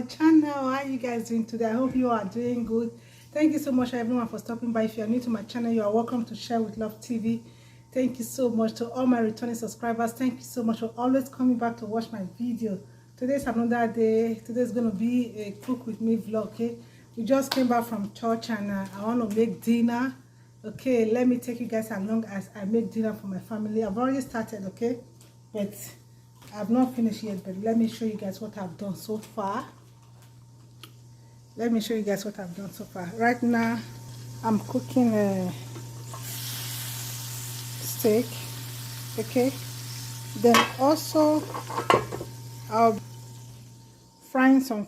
channel. How are you guys doing today? I hope you are doing good. Thank you so much everyone for stopping by. If you are new to my channel, you are welcome to Share with Love TV. Thank you so much to all my returning subscribers. Thank you so much for always coming back to watch my video. Today's another day. Today's going to be a cook with me vlog. Okay, we just came back from church and I want to make dinner. Okay, let me take you guys along as I make dinner for my family. I've already started, okay, but I've not finished yet. But let me show you guys what I've done so far. Let me show you guys what I've done so far. Right now I'm cooking a steak, okay, then also I'll frying some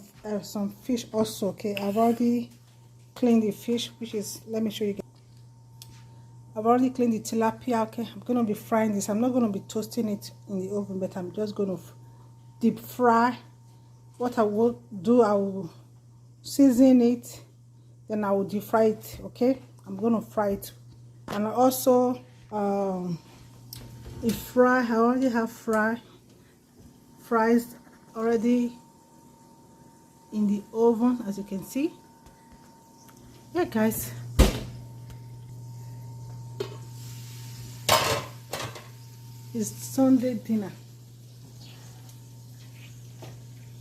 fish also. Okay, I've already cleaned the fish, which is, let me show you guys. I've already cleaned the tilapia. Okay, I'm going to be frying this. I'm not going to be toasting it in the oven, but I'm just going to deep fry. What I will do, I will season it, then I will deep fry it. Okay, I'm going to fry it. And also I already have fries already in the oven, as you can see. Yeah guys, it's Sunday dinner.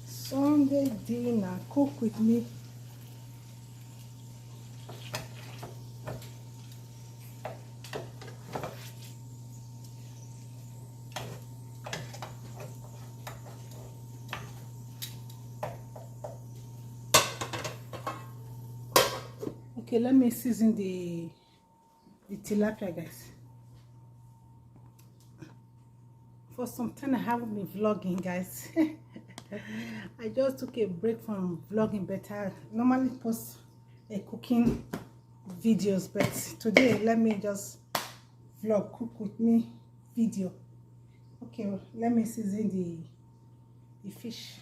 Sunday dinner, cook with me. Okay, let me season the tilapia, guys. For some time I haven't been vlogging, guys. I just took a break from vlogging, but I normally post a cooking videos, but today let me just vlog cook with me video. Okay, well, let me season the fish.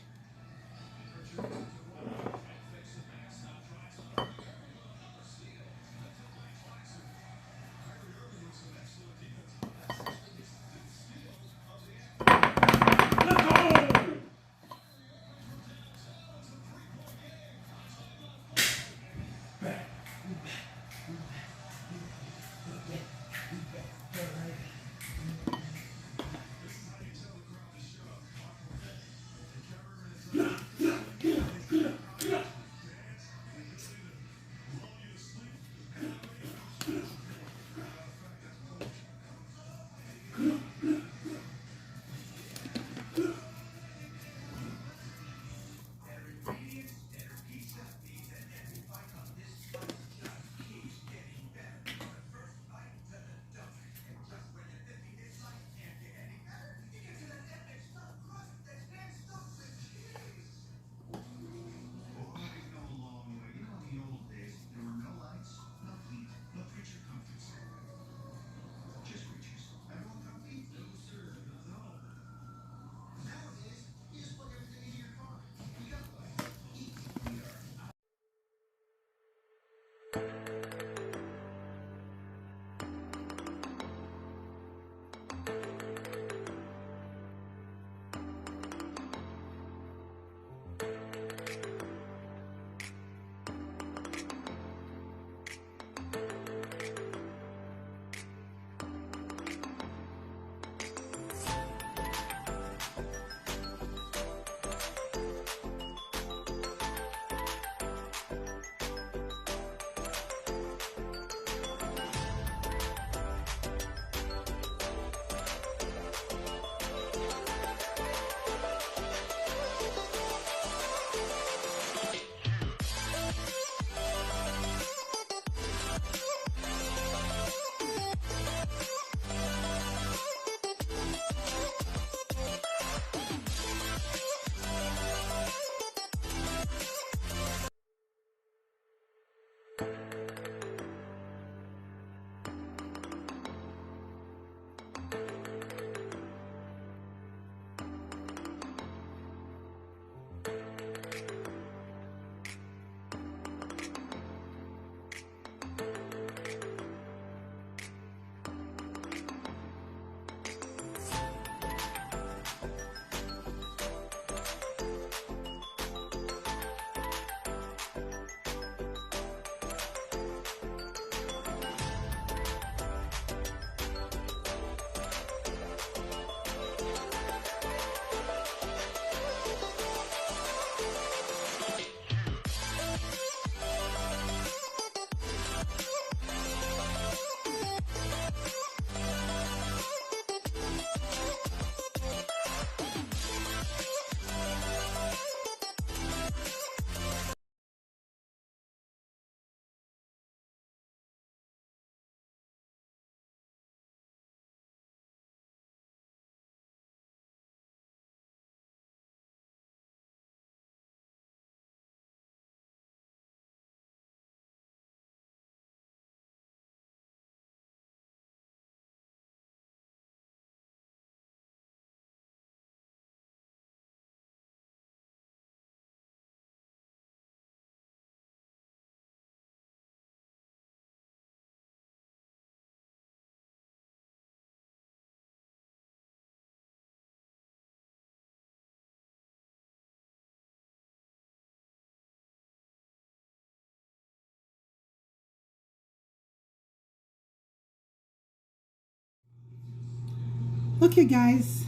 Okay guys,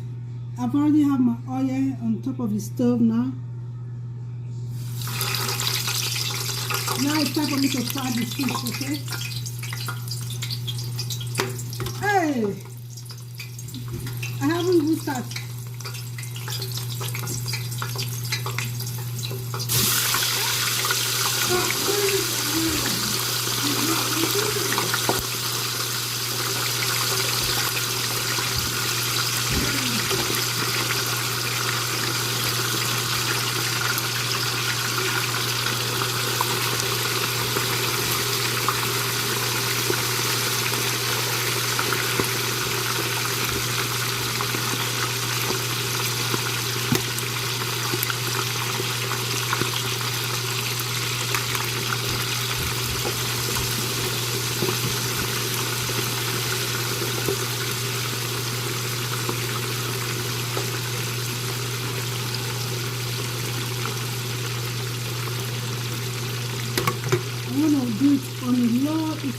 I've already have my oil on top of the stove now. Now it's time for me to fry the fish, okay? Hey! I haven't even started. I'm gonna do it on low heat.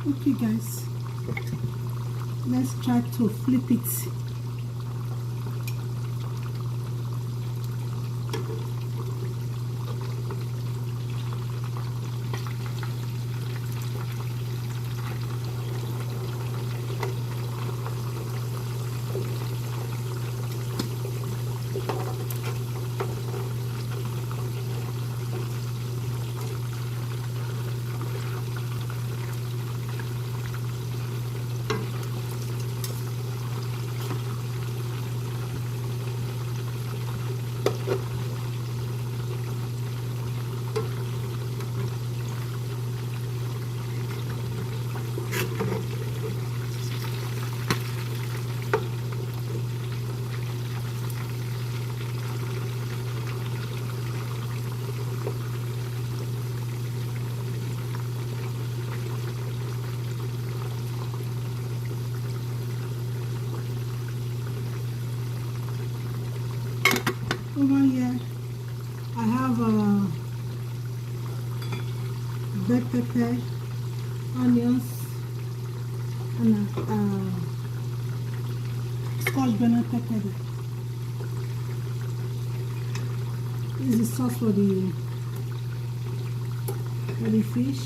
Okay guys, let's try to flip it. Over here, I have bell pepper, onions, and scotch bonnet pepper. This is sauce for the fish.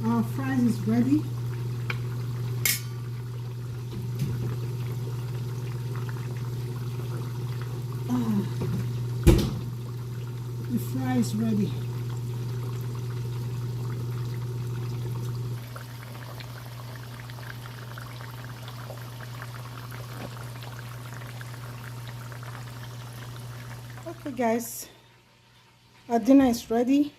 Our fries is ready. The fry is ready. Okay guys, our dinner is ready.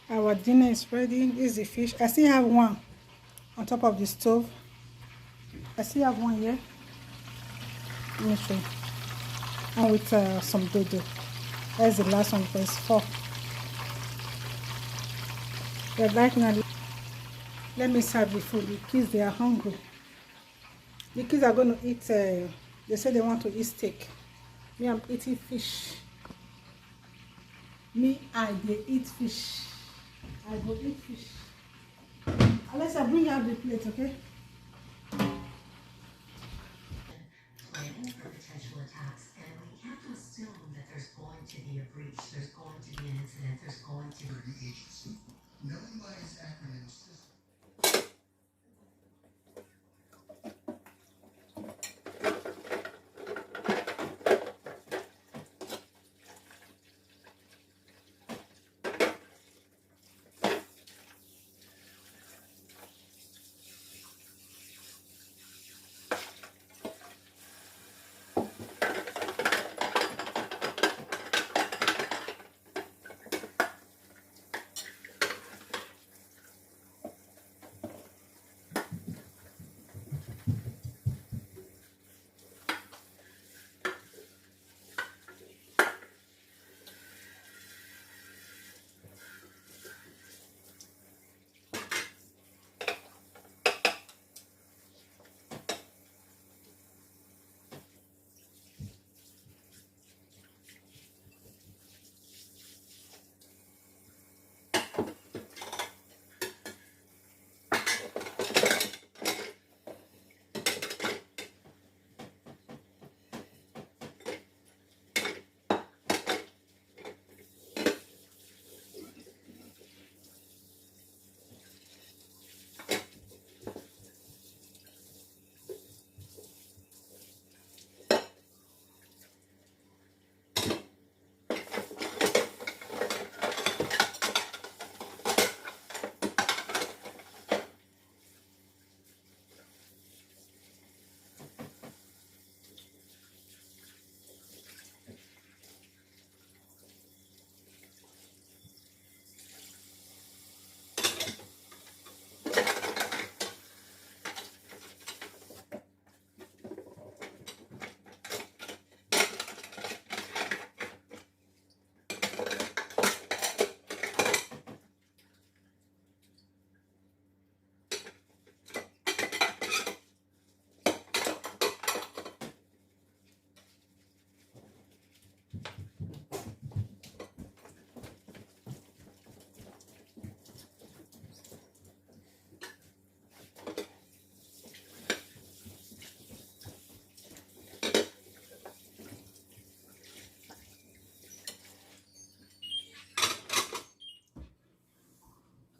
Our dinner is ready. This is the fish. I still have one on top of the stove. I still have one here. Let me show you. And with some dodo. That's the last one. There's 4. But right now, let me serve the food. The kids, they are hungry. The kids are going to eat. They say they want to eat steak. Me, I'm eating fish. Me, they eat fish. I go eat fish. Unless I bring out the plate, okay? Planning for potential attacks, and we can't assume that there's going to be a breach, there's going to be an incident, there's going to be an agency. Known by its acronyms.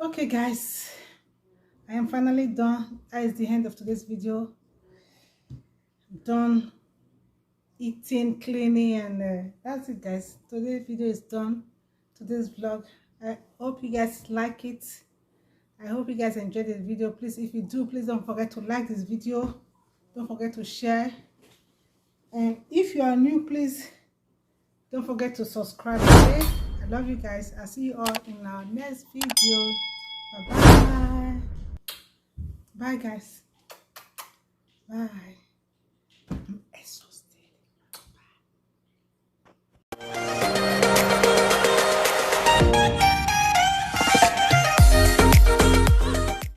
Okay guys, I am finally done. That is the end of today's video. Done eating, cleaning, and that's it guys. Today's video is done. Today's vlog. I hope you guys like it. I hope you guys enjoyed the video. Please, if you do, please don't forget to like this video. Don't forget to share. And if you are new, please don't forget to subscribe. Okay, I love you guys. I'll see you all in our next video. Bye bye. Bye guys. Bye.